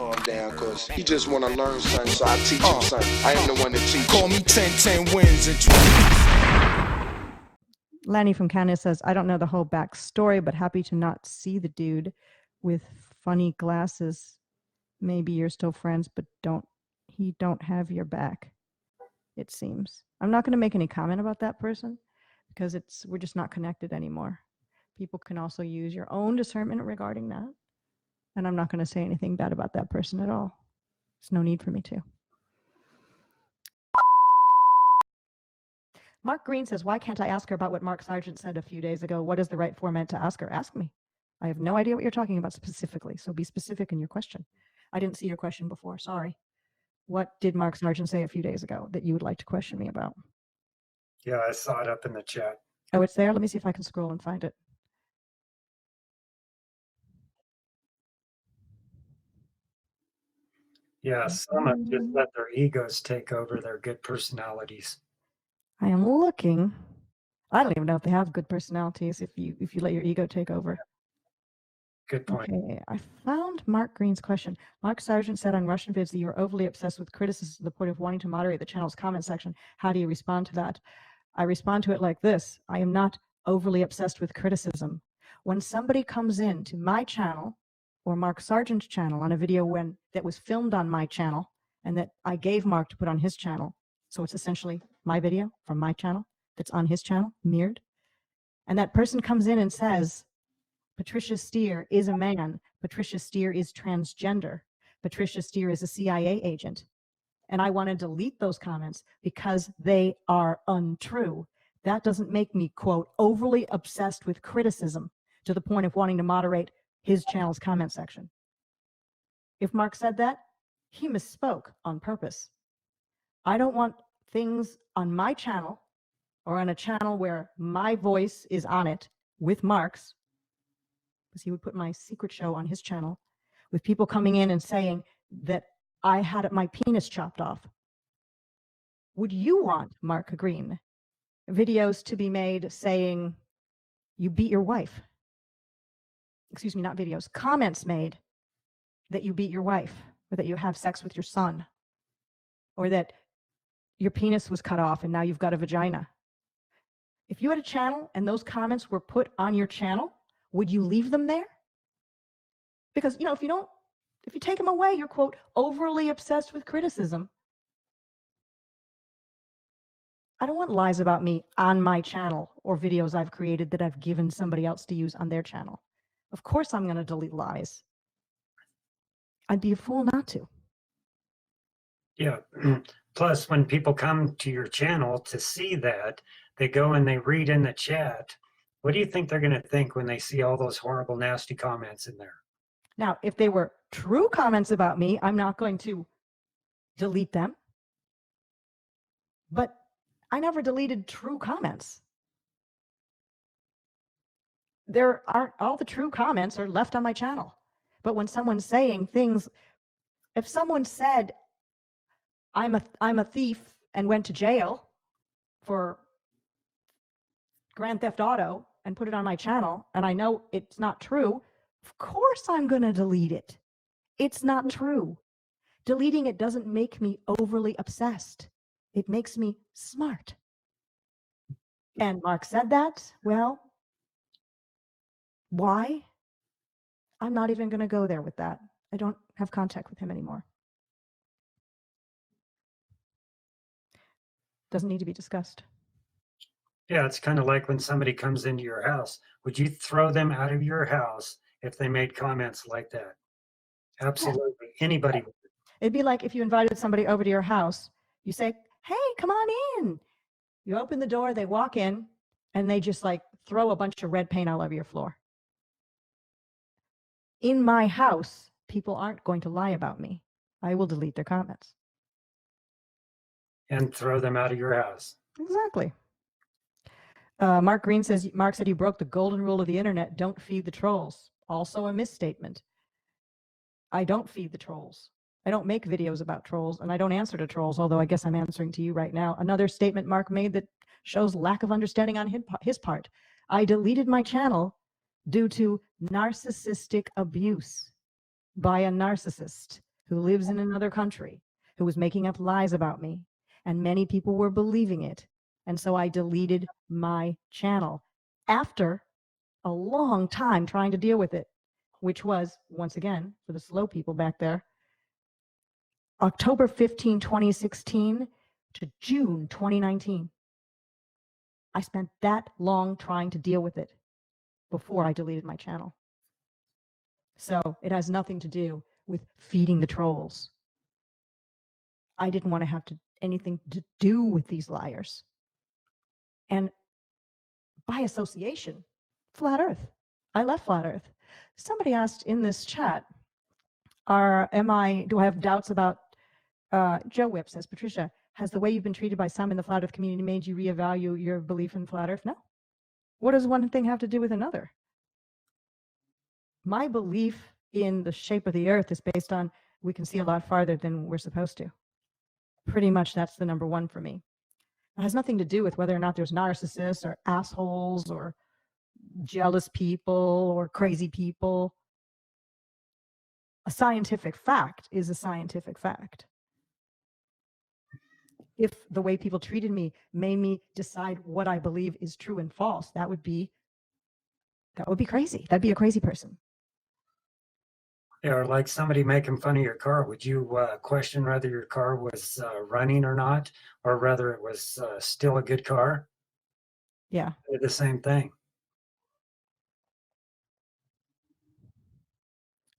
calm down, because he just want to learn something, so I teach him something. I am the one that teach. Call me 10 wins and 20. Lanny from Canada says, I don't know the whole backstory, but happy to not see the dude with funny glasses. Maybe you're still friends, but he don't have your back, it seems. I'm not going to make any comment about that person because we're just not connected anymore. People can also use your own discernment regarding that. And I'm not going to say anything bad about that person at all. There's no need for me to. Mark Green says, why can't I ask her about what Mark Sargent said a few days ago? What is the right format to ask her? Ask me. I have no idea what you're talking about specifically, so be specific in your question. I didn't see your question before, sorry. What did Mark Sargent say a few days ago that you would like to question me about? Yeah, I saw it up in the chat. Oh, it's there? Let me see if I can scroll and find it. Yeah, some have just let their egos take over their good personalities. I am looking. I don't even know if they have good personalities if you let your ego take over. Good point. Okay, I found Mark Green's question. Mark Sargent said on Russian Vids that you are overly obsessed with criticism to the point of wanting to moderate the channel's comment section. How do you respond to that? I respond to it like this. I am not overly obsessed with criticism. When somebody comes in to my channel or Mark Sargent's channel on a video that was filmed on my channel and that I gave Mark to put on his channel, so it's essentially my video from my channel that's on his channel, mirrored, and that person comes in and says, Patricia Steere is a man. Patricia Steere is transgender. Patricia Steere is a CIA agent. And I want to delete those comments because they are untrue. That doesn't make me, quote, overly obsessed with criticism to the point of wanting to moderate his channel's comment section. If Mark said that, he misspoke on purpose. I don't want things on my channel or on a channel where my voice is on it with Mark's, because he would put my secret show on his channel, with people coming in and saying that I had my penis chopped off. Would you want, Mark Green, videos to be made saying you beat your wife? Excuse me, not videos, comments made that you beat your wife, or that you have sex with your son, or that your penis was cut off and now you've got a vagina. If you had a channel and those comments were put on your channel, would you leave them there? Because, if you take them away, you're, quote, overly obsessed with criticism. I don't want lies about me on my channel or videos I've created that I've given somebody else to use on their channel. Of course I'm going to delete lies. I'd be a fool not to. Yeah. Plus, when people come to your channel to see that, they go and they read in the chat. What do you think they're going to think when they see all those horrible, nasty comments in there? Now, if they were true comments about me, I'm not going to delete them. But I never deleted true comments. All the true comments are left on my channel. But when someone's saying things, if someone said, I'm a thief and went to jail for Grand Theft Auto and put it on my channel, and I know it's not true, of course I'm going to delete it. It's not true. Deleting it doesn't make me overly obsessed. It makes me smart. And Mark said that. Well, why? I'm not even going to go there with that. I don't have contact with him anymore. Doesn't need to be discussed. Yeah, it's kind of like when somebody comes into your house. Would you throw them out of your house if they made comments like that? Absolutely. Yeah. Anybody would. It'd be like if you invited somebody over to your house. You say, hey, come on in. You open the door, they walk in, and they just throw a bunch of red paint all over your floor. In my house, people aren't going to lie about me. I will delete their comments. And throw them out of your house. Exactly. Mark Green says, Mark said you broke the golden rule of the internet. Don't feed the trolls. Also a misstatement. I don't feed the trolls. I don't make videos about trolls, and I don't answer to trolls, although I guess I'm answering to you right now. Another statement Mark made that shows lack of understanding on his part. I deleted my channel due to narcissistic abuse by a narcissist. who lives in another country, who was making up lies about me, and many people were believing it. And so I deleted my channel after a long time trying to deal with it, which was, once again, for the slow people back there, October 15, 2016 to June 2019. I spent that long trying to deal with it before I deleted my channel. So it has nothing to do with feeding the trolls. I didn't want to have anything to do with these liars. And by association, Flat Earth. I left Flat Earth. Somebody asked in this chat, do I have doubts about, Joe Whip says, Patricia, has the way you've been treated by some in the Flat Earth community made you reevaluate your belief in Flat Earth? No. What does one thing have to do with another? My belief in the shape of the Earth is based on we can see a lot farther than we're supposed to. Pretty much that's the number one for me. It has nothing to do with whether or not there's narcissists or assholes or jealous people or crazy people. A scientific fact is a scientific fact. If the way people treated me made me decide what I believe is true and false, that would be crazy. That'd be a crazy person. Yeah, or like somebody making fun of your car. Would you question whether your car was running or not, or whether it was still a good car? Yeah. They're the same thing.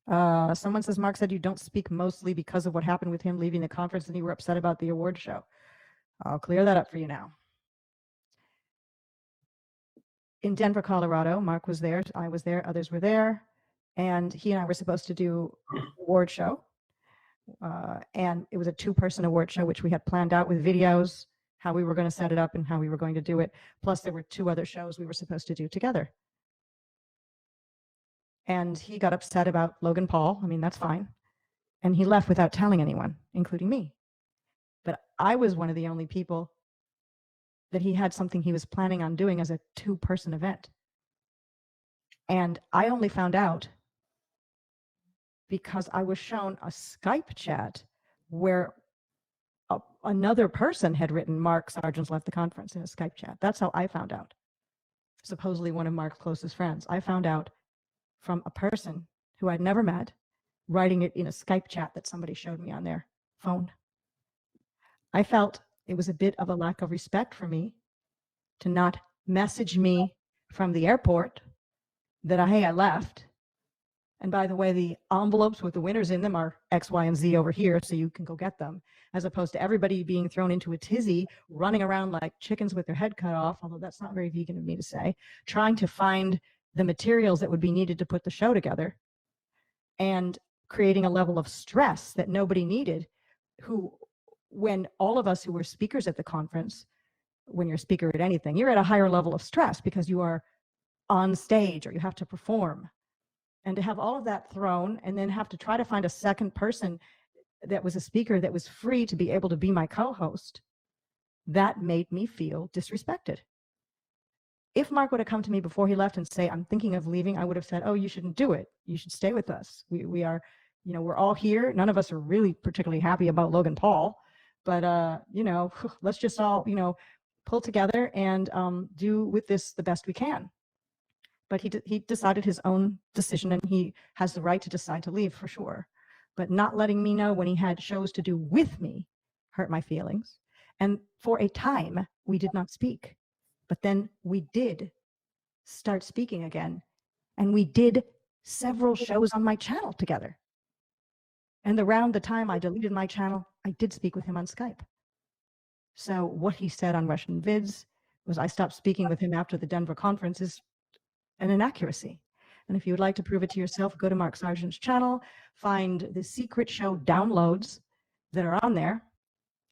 Someone says, Mark said you don't speak mostly because of what happened with him leaving the conference and you were upset about the award show. I'll clear that up for you now. In Denver, Colorado, Mark was there, I was there, others were there, and he and I were supposed to do an award show. And it was a two-person award show, which we had planned out with videos, how we were going to set it up and how we were going to do it. Plus, there were two other shows we were supposed to do together. And he got upset about Logan Paul. I mean, that's fine. And he left without telling anyone, including me. But I was one of the only people that he had something he was planning on doing as a two-person event. And I only found out because I was shown a Skype chat where another person had written, Mark Sargent left the conference, in a Skype chat. That's how I found out. Supposedly one of Mark's closest friends. I found out from a person who I'd never met, writing it in a Skype chat that somebody showed me on their phone. I felt it was a bit of a lack of respect for me to not message me from the airport that, hey, I left. And by the way, the envelopes with the winners in them are X, Y, and Z over here, so you can go get them, as opposed to everybody being thrown into a tizzy, running around like chickens with their head cut off, although that's not very vegan of me to say, trying to find the materials that would be needed to put the show together, and creating a level of stress that nobody needed, when all of us who were speakers at the conference, when you're a speaker at anything, you're at a higher level of stress because you are on stage or you have to perform. And to have all of that thrown and then have to try to find a second person that was a speaker that was free to be able to be my co-host, that made me feel disrespected. If Mark would have come to me before he left and say, I'm thinking of leaving, I would have said, oh, you shouldn't do it. You should stay with us. We are, we're all here. None of us are really particularly happy about Logan Paul, but, let's just all, pull together and do with this the best we can. But he decided his own decision, and he has the right to decide to leave for sure. But not letting me know when he had shows to do with me hurt my feelings. And for a time, we did not speak. But then we did start speaking again. And we did several shows on my channel together. And around the time I deleted my channel, I did speak with him on Skype. So what he said on Russian Vids was I stopped speaking with him after the Denver conference is an inaccuracy. And if you would like to prove it to yourself, go to Mark Sargent's channel, find the secret show downloads that are on there,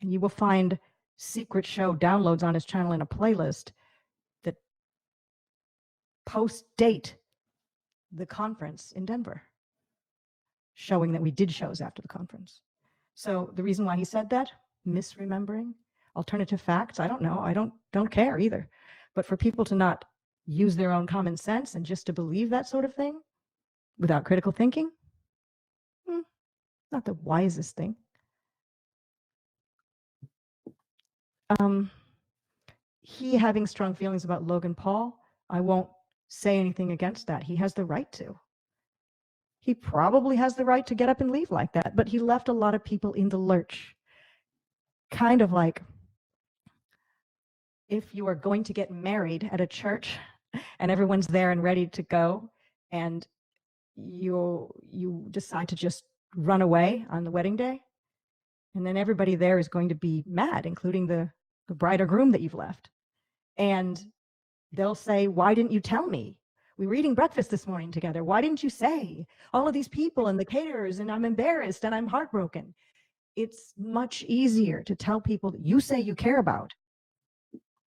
and you will find secret show downloads on his channel in a playlist that post-date the conference in Denver, showing that we did shows after the conference. So the reason why he said that, misremembering, alternative facts, I don't know. I don't care either. But for people to not use their own common sense and just to believe that sort of thing without critical thinking, Not the wisest thing. He having strong feelings about Logan Paul, I won't say anything against that. He has the right to. He probably has the right to get up and leave like that, but he left a lot of people in the lurch. Kind of like if you are going to get married at a church and everyone's there and ready to go, and you decide to just run away on the wedding day, and then everybody there is going to be mad, including the bride or groom that you've left. And they'll say, why didn't you tell me? We were eating breakfast this morning together. Why didn't you say? All of these people and the caterers, and I'm embarrassed and I'm heartbroken. It's much easier to tell people that you say you care about,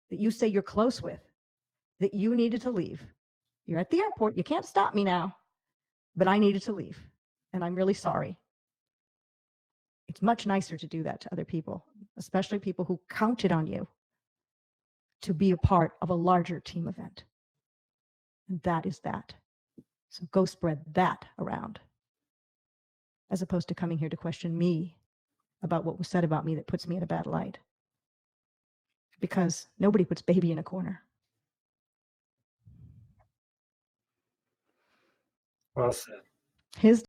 that you say you're close with, that you needed to leave. You're at the airport. You can't stop me now, but I needed to leave, and I'm really sorry. It's much nicer to do that to other people, especially people who counted on you to be a part of a larger team event. And that is that. So go spread that around, as opposed to coming here to question me about what was said about me that puts me in a bad light. Because nobody puts baby in a corner. Well said. His